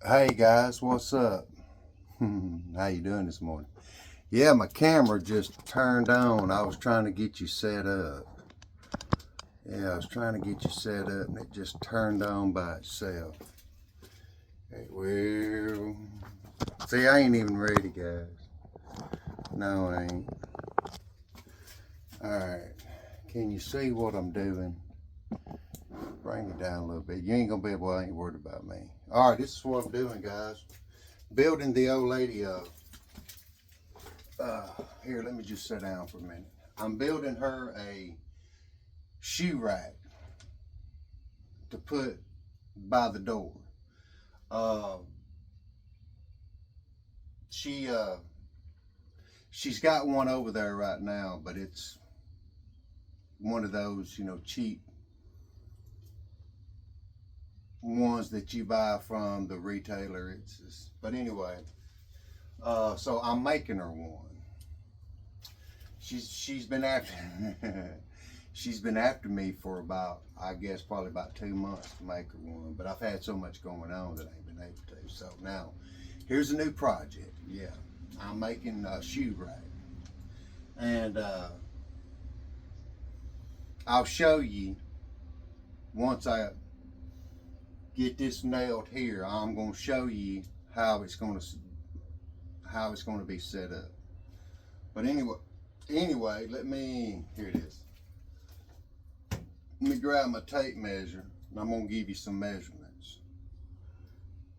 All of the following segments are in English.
Hey guys, what's up? How you doing this morning? Yeah, my camera just turned on. I was trying to get you set up. Yeah, I was trying to get you set up and it just turned on by itself. Hey, well, see, I ain't even ready, guys. No, I ain't. Alright, can you see what I'm doing? Bring it down a little bit. You ain't gonna be able, I ain't worried about me. Alright, this is what I'm doing, guys. Building the old lady up. Here, let me just sit down for a minute. I'm building her a shoe rack to put by the door. Uh, she's got one over there right now, but it's one of those, cheap ones that you buy from the retailer. But anyway, so I'm making her one. She's been after she's been after me for about, I guess, probably about 2 months to make her one. But I've had so much going on that I ain't been able to. So now, here's a new project. Yeah, I'm making a shoe rack, and I'll show you once I get this nailed here. I'm gonna show you how it's gonna be set up. But anyway, here it is. Let me grab my tape measure and I'm gonna give you some measurements.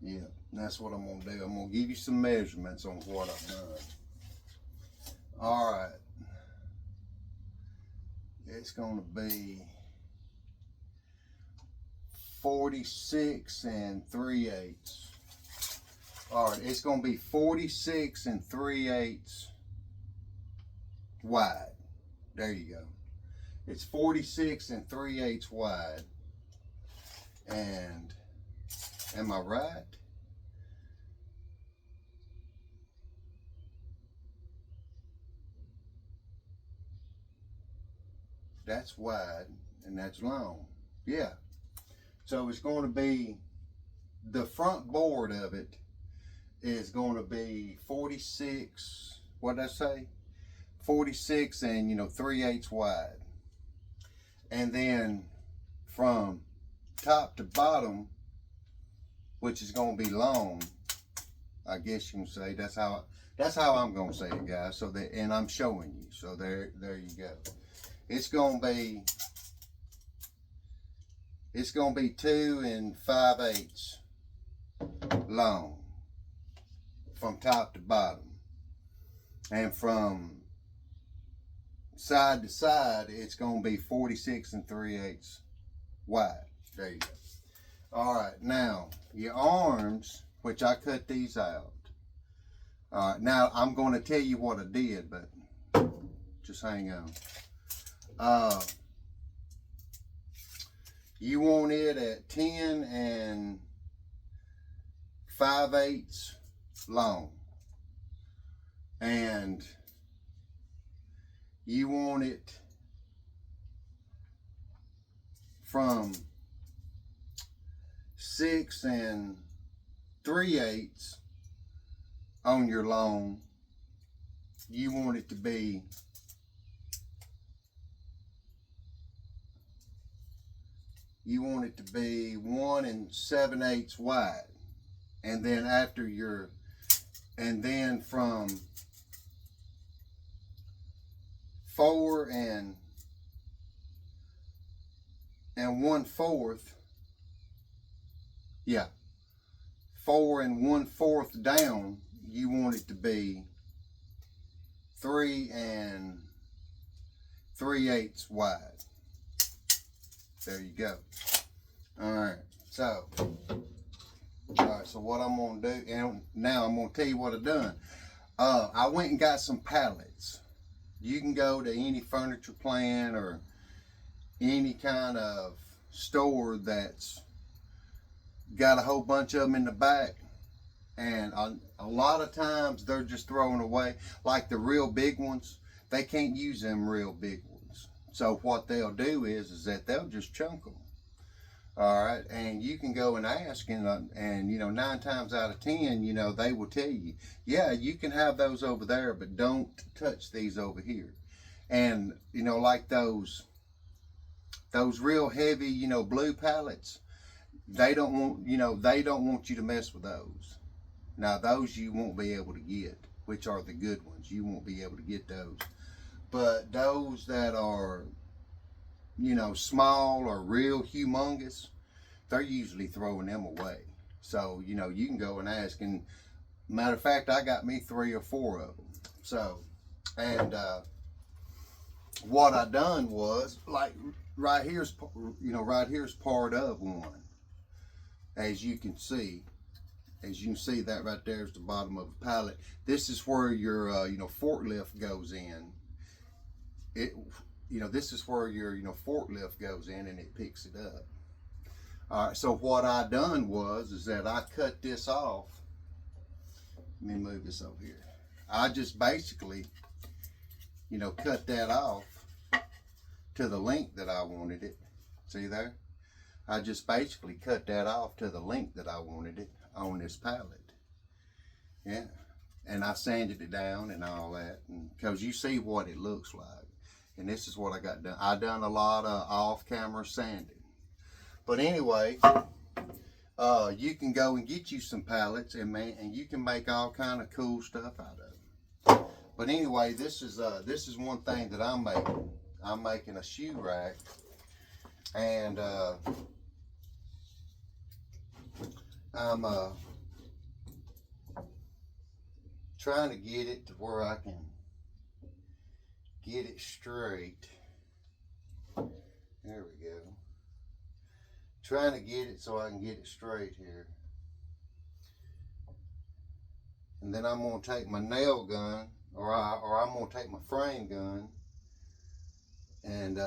Yeah, that's what I'm gonna do. I'm gonna give you some measurements on what I've done. All right, it's gonna be 46 3/8. All right, it's gonna be 46 3/8 wide. There you go. It's 46 3/8 wide. And am I right? That's wide and that's long. Yeah. So it's going to be, the front board of it is going to be 46, what did I say? 46 and 3/8 wide. And then from top to bottom, which is going to be long, I guess you can say, that's how I'm going to say it, guys. So that, and I'm showing you. So there you go. It's going to be 2 5/8 long from top to bottom, and from side to side it's going to be 46 3/8 wide. There you go. All right, now your arms, which I cut these out. All right, now I'm going to tell you what I did, but just hang on. You want it at 10 5/8 long, and you want it from 6 3/8 on your long. You want it to be 1 7/8 wide, and then from 4 1/4, yeah, 4 1/4 down, you want it to be 3 3/8 wide. There you go. All right, so what I'm gonna do, and now I'm gonna tell you what I've done. I went and got some pallets. You can go to any furniture plant or any kind of store that's got a whole bunch of them in the back, and a lot of times they're just thrown away. Like the real big ones, they can't use them real big ones. So what they'll do is that they'll just chunk them. All right, and you can go and ask, and you know, 9 times out of 10, you know, they will tell you, yeah, you can have those over there, but don't touch these over here. And you know, like those real heavy, you know, blue pallets, they don't want, you know, they don't want you to mess with those. Now those you won't be able to get, which are the good ones. You won't be able to get those. But those that are, you know, small or real humongous, they're usually throwing them away. So, you know, you can go and ask. And matter of fact, I got me 3 or 4 of them. So, and what I done was, like, right here's, you know, right here's part of one. As you can see, that right there is the bottom of the pallet. This is where your, you know, forklift goes in. You know, this is where your, you know, forklift goes in and it picks it up. All right, so what I done is that I cut this off. Let me move this over here. I just basically, you know, cut that off to the length that I wanted it. See there? I just basically cut that off to the length that I wanted it on this pallet. Yeah, and I sanded it down and all that, and because you see what it looks like. And this is what I got done. I done a lot of off-camera sanding. But anyway, you can go and get you some pallets, and you can make all kind of cool stuff out of them. But anyway, this is one thing that I'm making. I'm making a shoe rack, and I'm trying to get it to where I can get it straight. There we go. Trying to get it so I can get it straight here. And then I'm going to take my nail gun, or I'm going to take my frame gun, and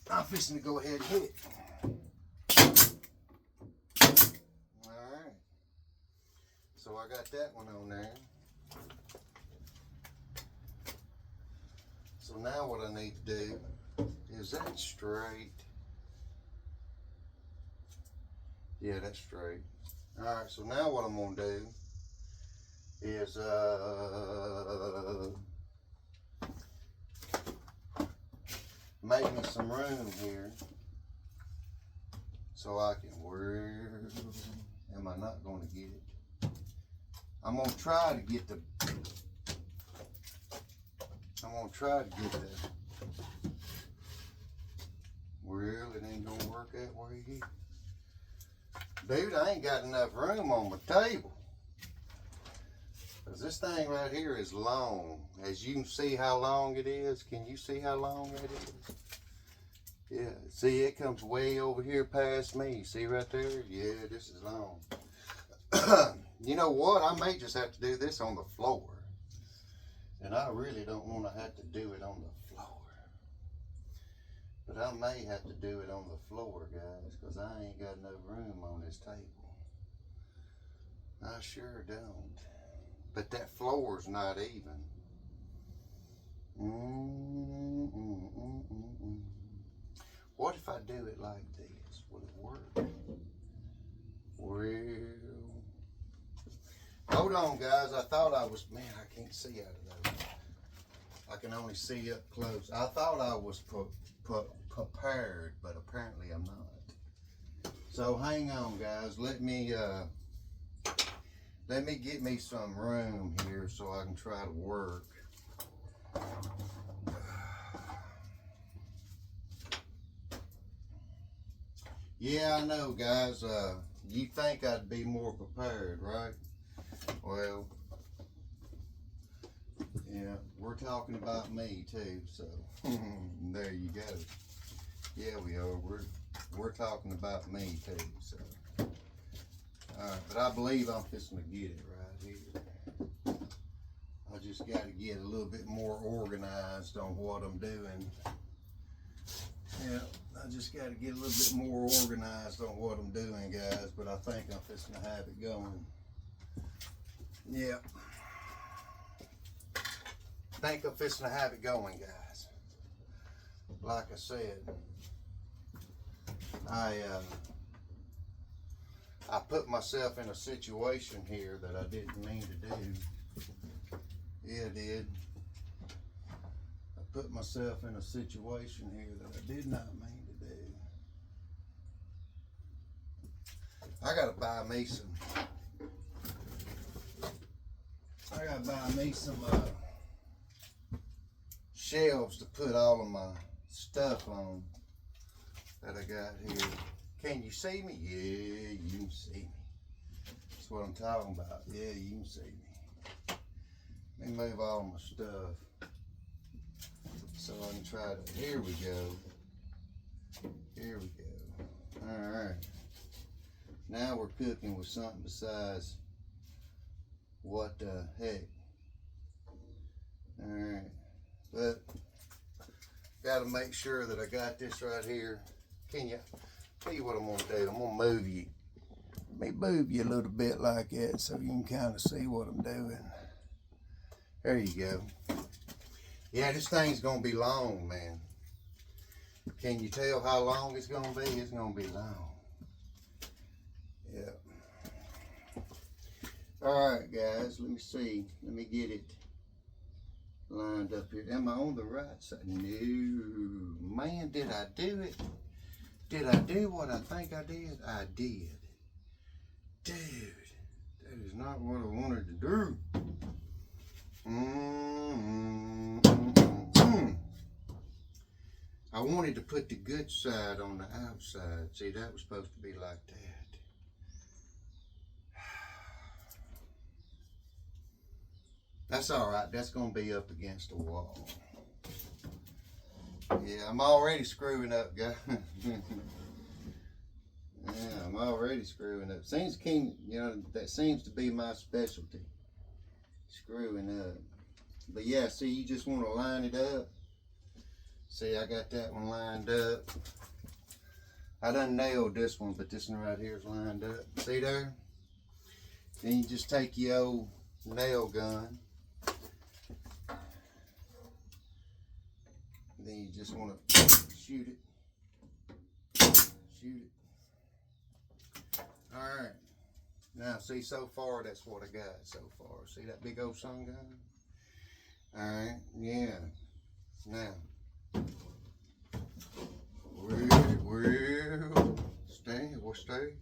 I'm fixing to go ahead and hit it. Alright. So I got that one on there. So now what I need to do is that straight. Yeah, that's straight. Alright, so now what I'm going to do is make me some room here so I can, where am I not going to get it? I'm going to try to get the, well, it ain't going to work that way here. Dude, I ain't got enough room on my table. Because this thing right here is long. As you can see how long it is. Can you see how long it is? Yeah, see, it comes way over here past me. See right there? Yeah, this is long. You know what? I may just have to do this on the floor. And I really don't want to have to do it on the floor. But I may have to do it on the floor, guys, because I ain't got no room on this table. I sure don't. But that floor's not even. What if I do it like this? Will it work? Well, hold on, guys. I thought I was, man, I can't see out of those. I can only see up close. I thought I was prepared, but apparently I'm not. So hang on, guys. Let me get me some room here so I can try to work. Yeah, I know, guys. You think I'd be more prepared, right? Well, yeah, we're talking about me too, so there you go. Yeah, we are. We're talking about me too, so. Alright, but I believe I'm fixing to get it right here. I just got to get a little bit more organized on what I'm doing. Yeah, I just got to get a little bit more organized on what I'm doing, guys, but I think I'm fixing to have it going. Yeah. I think I'm fixing to have it going, guys. Like I said, I put myself in a situation here that I didn't mean to do. Yeah, I did. I put myself in a situation here that I did not mean to do. I gotta buy me some shelves to put all of my stuff on that I got here. Can you see me? Yeah, you can see me. That's what I'm talking about. Yeah, you can see me. Let me move all my stuff so I can try to. Here we go. Here we go. All right. Now we're cooking with something besides what the heck. All right. But got to make sure that I got this right here. Can you tell you what I'm gonna do? I'm gonna move you. Let me move you a little bit like that so you can kind of see what I'm doing. There you go. Yeah, this thing's gonna be long, man. Can you tell how long it's gonna be? It's gonna be long. Yeah. All right, guys. Let me see. Let me get it lined up here. Am I on the right side? No, man. Did I do it? Did I do what I think I did? I did. Dude, that is not what I wanted to do. I wanted to put the good side on the outside. See, that was supposed to be like that. That's all right. That's going to be up against the wall. Yeah, I'm already screwing up, guys. Yeah, I'm already screwing up. Seems that seems to be my specialty. Screwing up. But yeah, see, you just want to line it up. See, I got that one lined up. I done nailed this one, but this one right here is lined up. See there? Then you just take your old nail gun. Then you just want to shoot it. Shoot it. All right. Now, see, so far, that's what I got so far. See that big old sun gun? All right. Yeah. Now, we'll stay.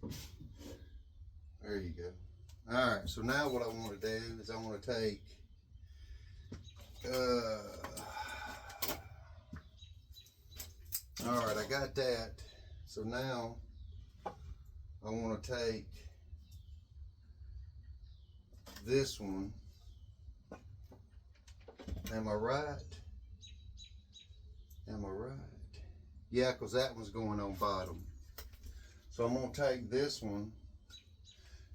There you go. All right. So now what I want to do is I want to take, all right, I got that. So now I want to take this one. Am I right? Am I right? Yeah, because that one's going on bottom. So I'm going to take this one,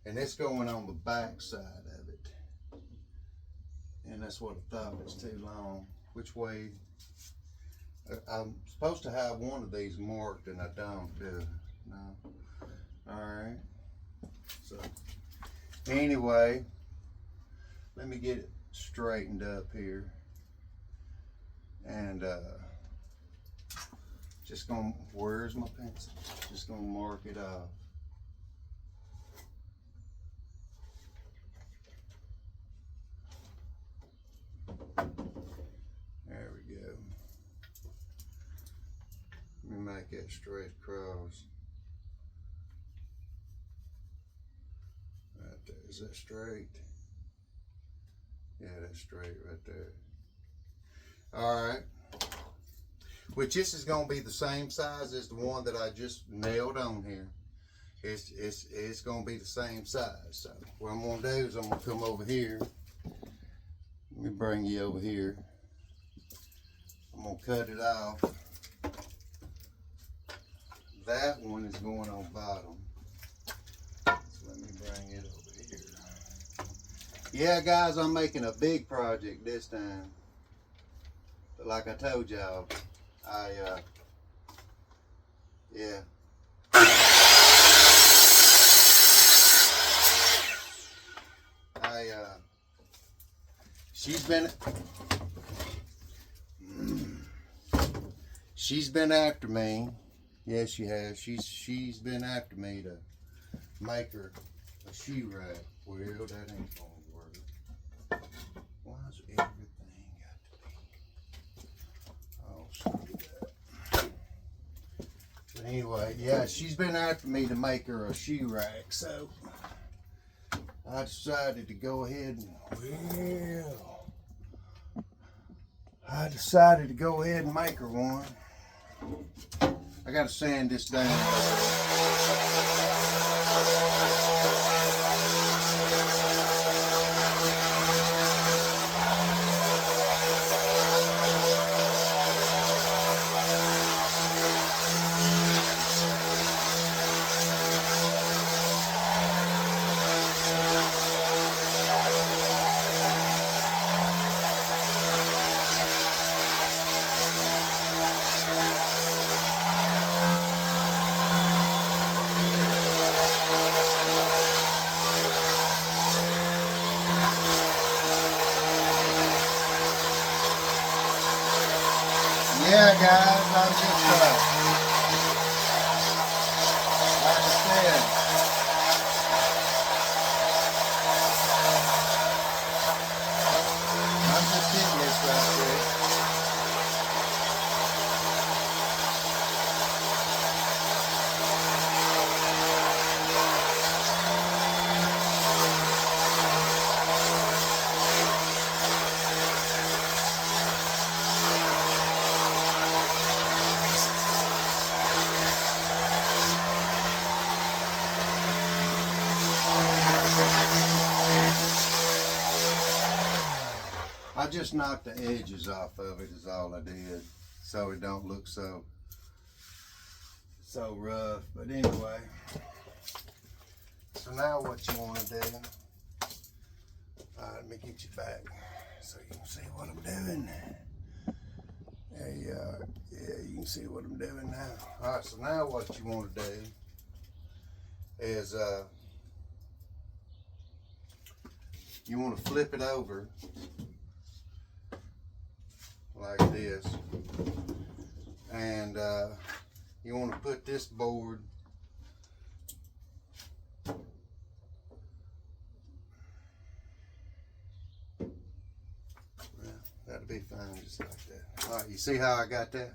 and it's going on the back side of it. And that's what I thought was too long. Which way? I'm supposed to have one of these marked, and I don't do it. No. All right. So anyway, let me get it straightened up here, and just gonna, where's my pencil? Just gonna mark it off. There we go. Let me make it straight across. Right there. Is that straight? Yeah, that's straight right there. All right. Which this is going to be the same size as the one that I just nailed on here. It's going to be the same size. So what I'm going to do is I'm going to come over here. Let me bring you over here. I'm going to cut it off. That one is going on bottom. So let me bring it over here. Yeah, guys, I'm making a big project this time. But like I told y'all, yeah. She's been after me, Yes, she has. She's been after me to make her a shoe rack. Well, that ain't gonna work. Why's everything got to be? Oh, screw that. But anyway, yeah, she's been after me to make her a shoe rack, so I decided to go ahead and make her one. I gotta sand this down. Yeah, guys, I'm just, like I said, I'm just hitting this right there. I just knocked the edges off of it is all I did, so it don't look so rough. But anyway, so now what you want to do, let me get you back so you can see what I'm doing. There you are. Yeah, you can see what I'm doing now. All right, so now what you want to do is you want to flip it over like this, and you want to put this board that'll be fine just like that. All right, you see how I got that?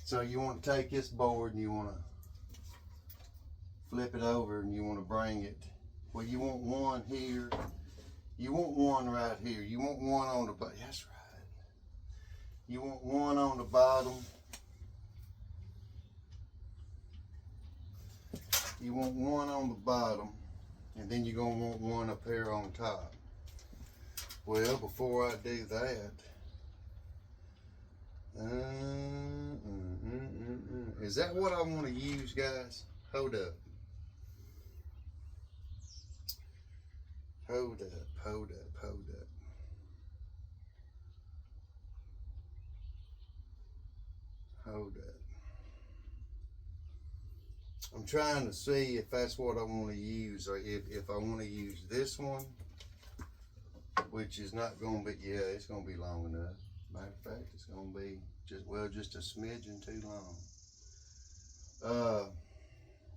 So you want to take this board and you want to flip it over and you want to bring it, well, you want one here, you want one right here, you want one on the bottom. That's right. You want one on the bottom, you want one on the bottom, and then you're going to want one up here on top. Well, before I do that, is that what I want to use, guys? Hold up. Hold up. I'm trying to see if that's what I want to use, or if I want to use this one, which is not going to be, yeah, it's going to be long enough. Matter of fact, it's going to be just a smidgen too long.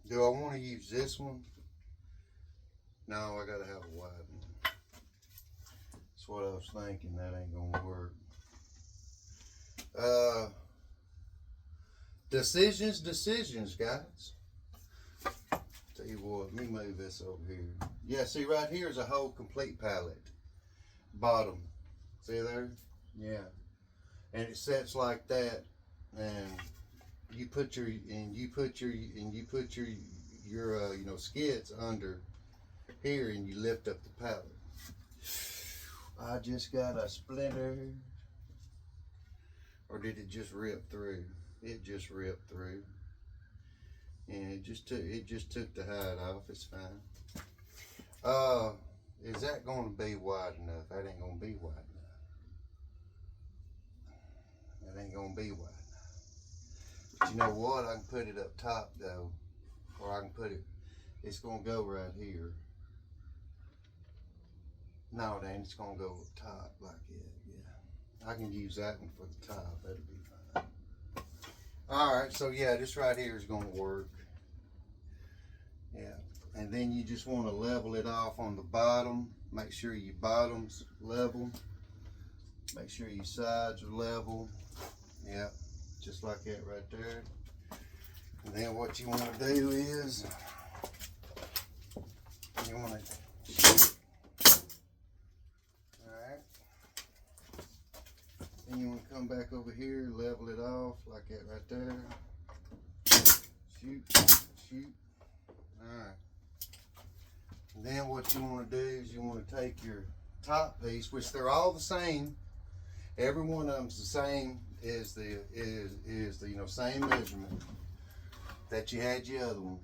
Do I want to use this one? No, I got to have a wide one. That's what I was thinking. That ain't going to work. Decisions, guys. Tell you what, let me move this over here. Yeah, see right here is a whole complete pallet. Bottom. See there? Yeah. And it sets like that, and you put your skits under here, and you lift up the pallet. I just got a splinter. Or did it just rip through? It just ripped through. And it just took the hide off. It's fine. Is that going to be wide enough? That ain't going to be wide enough. That ain't going to be wide enough. But you know what? I can put it up top though, or I can put it. It's going to go right here. No, it ain't. It's going to go up top like it. Yeah, I can use that one for the top. That'll be fine. Alright, so yeah, this right here is going to work. Yeah, and then you just want to level it off on the bottom. Make sure your bottom's level. Make sure your sides are level. Yeah, just like that right there. And then what you want to do is you want to, alright, then you want to come back over here, level it off like that right there. Shoot, shoot. Alright. And then what you want to do is you want to take your top piece, which they're all the same. Every one of them's the same as the you know, same measurement that you had your other one.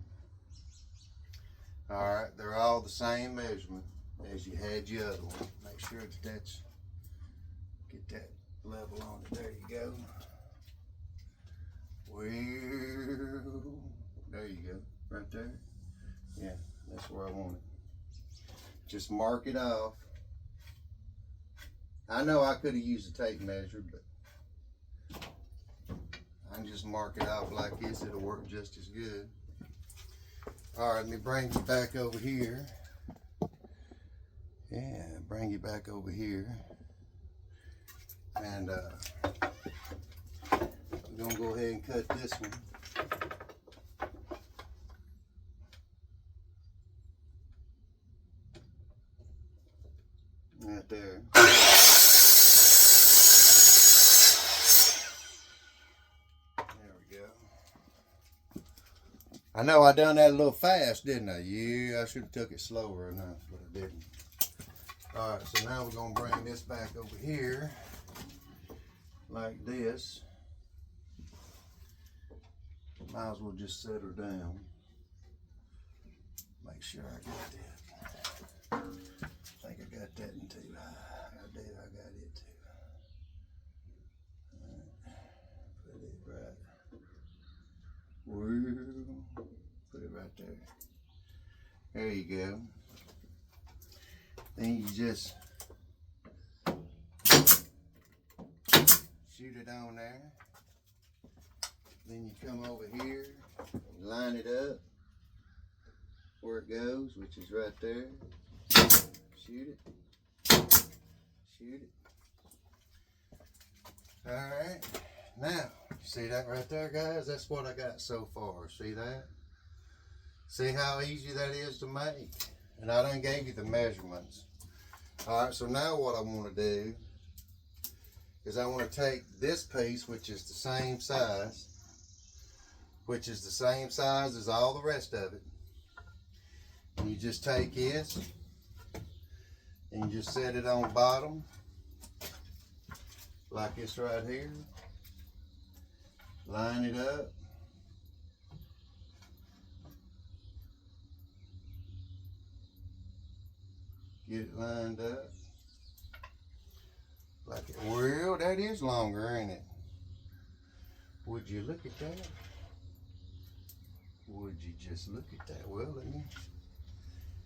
All right, they're all the same measurement as you had your other one. Make sure that that's, get that level on it. There you go. Well, there you go, right there. Yeah, that's where I want it. Just mark it off. I know I could have used a tape measure, but I can just mark it off like this. It'll work just as good. All right, let me bring you back over here. Yeah, bring you back over here. And I'm gonna go ahead and cut this one. Right there. There we go. I know I done that a little fast, didn't I? Yeah, I should have took it slower enough, but I didn't. All right, so now we're gonna bring this back over here like this. Might as well just set her down. Make sure I got that. I think I got that in too high. I did, I got it too. Put it right. Whoa. Put it right there. There you go. Then you just shoot it on there. Then you come over here, line it up where it goes, which is right there. Shoot it. Shoot it. Alright. Now, see that right there, guys? That's what I got so far. See that? See how easy that is to make? And I done gave you the measurements. Alright, so now what I want to do is I want to take this piece, which is the same size, as all the rest of it. And you just take this and you just set it on bottom like this right here. Line it up. Get it lined up. Like it. Well, that is longer, ain't it? Would you look at that? Would you just look at that? Well, let me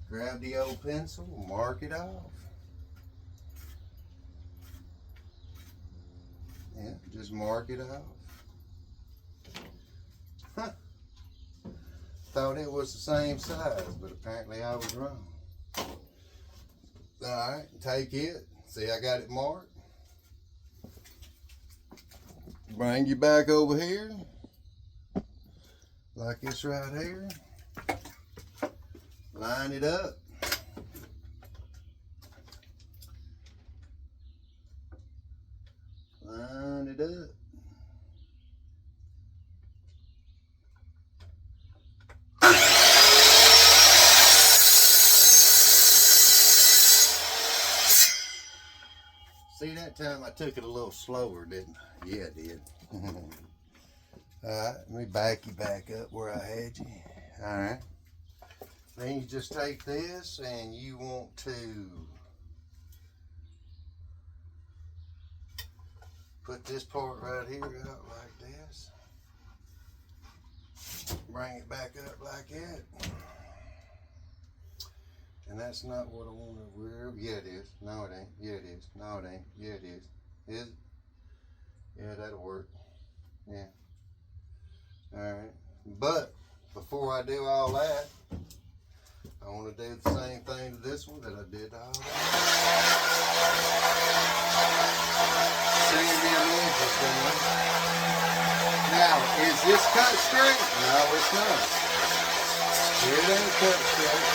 grab the old pencil, mark it off. Yeah, just mark it off. Huh. Thought it was the same size, but apparently I was wrong. Alright, take it. See, I got it marked. Bring you back over here. Like this right here. Line it up. Line it up. See, that time I took it a little slower, didn't I? Yeah, I did. Alright, let me back you back up where I had you. Alright. Then you just take this and you want to put this part right here out like this. Bring it back up like that. And that's not what I want to wear. Yeah, it is. No, it ain't. Yeah, it is. No, it ain't. Yeah, it is. Is it? Yeah, that'll work. Yeah. Alright, but before I do all that, I want to do the same thing to this one that I did to all that. Sand them edges down. Now, is this cut straight? No, it's not. It ain't cut straight.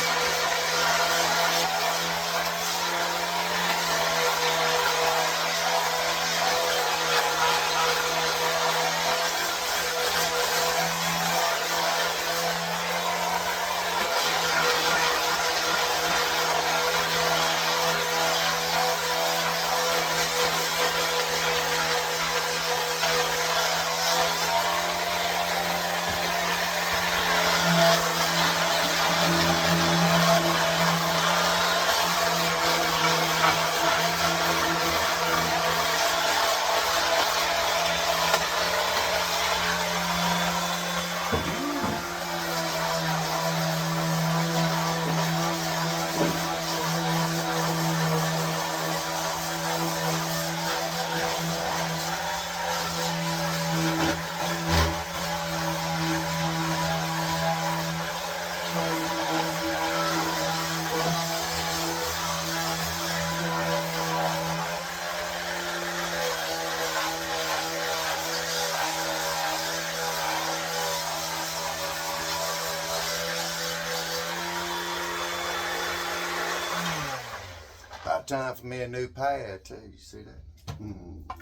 About time for me a new pad too. You see that?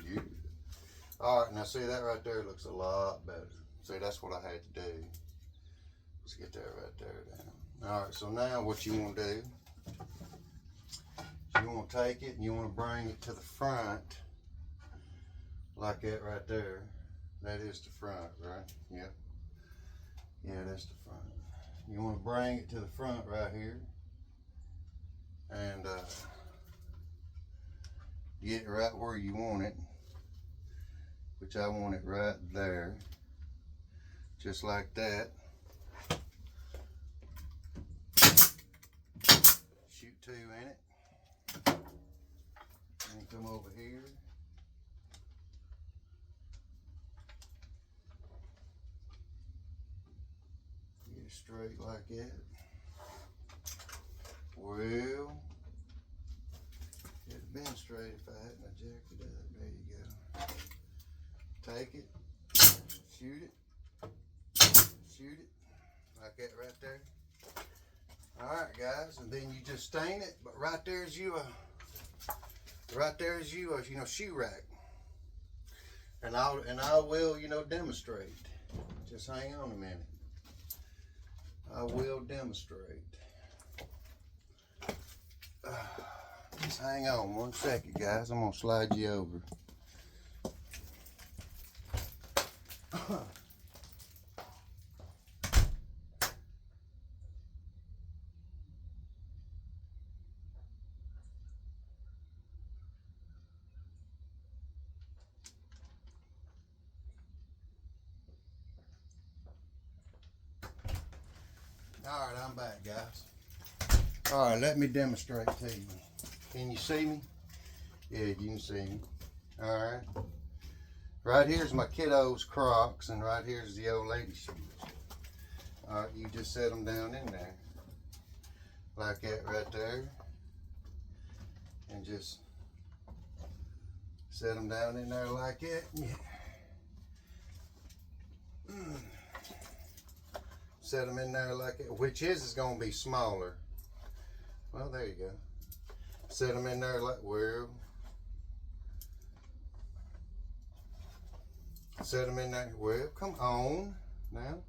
Yeah. All right, now see that right there looks a lot better. See, that's what I had to do. Let's get that right there down. All right, so now what you want to do, you want to take it and you want to bring it to the front like that right there. That is the front, right? Yep. Yeah, that's the front. You want to bring it to the front right here and get it right where you want it, which I want it right there, just like that. Shoot two in it, and come over here. Get it straight like that. Well, it'd have been straight if I hadn't jacked it up. There you go. Take it, shoot it, like that right there. All right, guys, and then you just stain it. But right there's you a shoe rack, and I will demonstrate. Just hang on a minute. I will demonstrate. Just hang on 1 second, guys. I'm gonna slide you over. All right, I'm back, guys. All right, let me demonstrate to you. Can you see me? Yeah, you can see me. All right. Right here's my kiddos' Crocs, and right here's the old lady shoes. All right, you just set them down in there, like that right there, and just set them down in there like that. Yeah. Set them in there like that, which is going to be smaller. Well, there you go. Set them in there like, well, set them in there, well, come on now.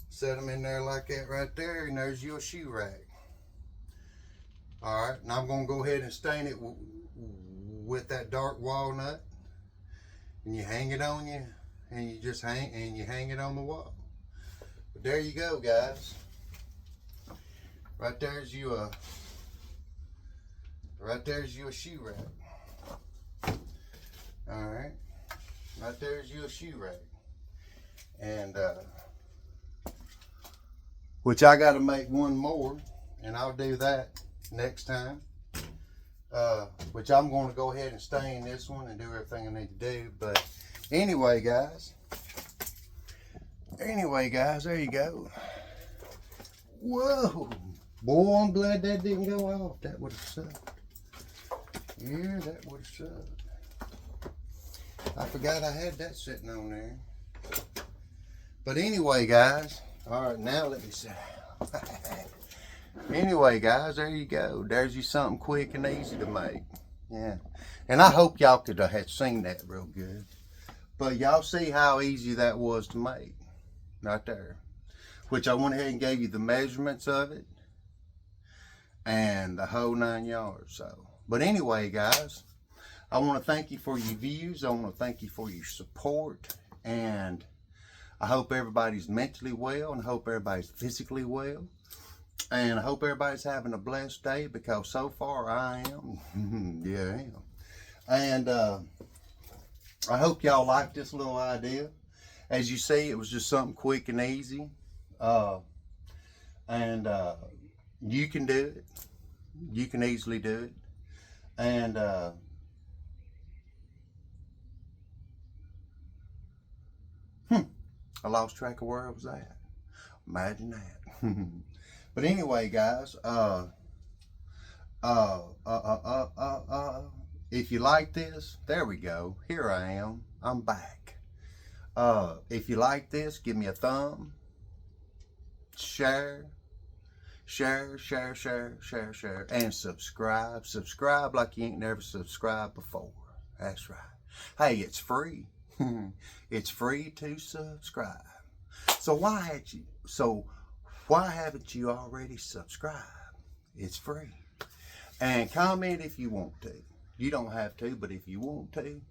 Set them in there like that right there, and there's your shoe rack. All right, now I'm going to go ahead and stain it with that dark walnut, and you hang it on you, and you just hang it on the wall. But there you go, guys. Right there's you a shoe rack. All right, right there's you a shoe rack, and which I got to make one more, and I'll do that next time. Which I'm going to go ahead and stain this one and do everything I need to do. But anyway, guys, Anyway, guys, there you go. Whoa. Boy, I'm glad that didn't go off. That would have sucked. Yeah, that would have sucked. I forgot I had that sitting on there. But anyway, guys. All right, now let me sit down. Anyway, guys, there you go. There's you something quick and easy to make. Yeah. And I hope y'all could have seen that real good. But y'all see how easy that was to make. Right there. Which I went ahead and gave you the measurements of it. And the whole 9 yards. So, but anyway, guys, I want to thank you for your views. I want to thank you for your support. And I hope everybody's mentally well. And I hope everybody's physically well. And I hope everybody's having a blessed day, because so far I am. Yeah, I am. And I hope y'all like this little idea. As you see, it was just something quick and easy. You can do it. You can easily do it. And I lost track of where I was at. Imagine that. But anyway, guys, if you like this, there we go. Here I am. I'm back. If you like this, give me a thumb. Share, and subscribe. Subscribe like you ain't never subscribed before. That's right. Hey, it's free. It's free to subscribe. So why haven't you already subscribed? It's free. And comment if you want to. You don't have to, but if you want to,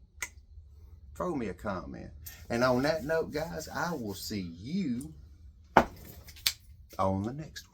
throw me a comment. And on that note, guys, I will see you on the next one.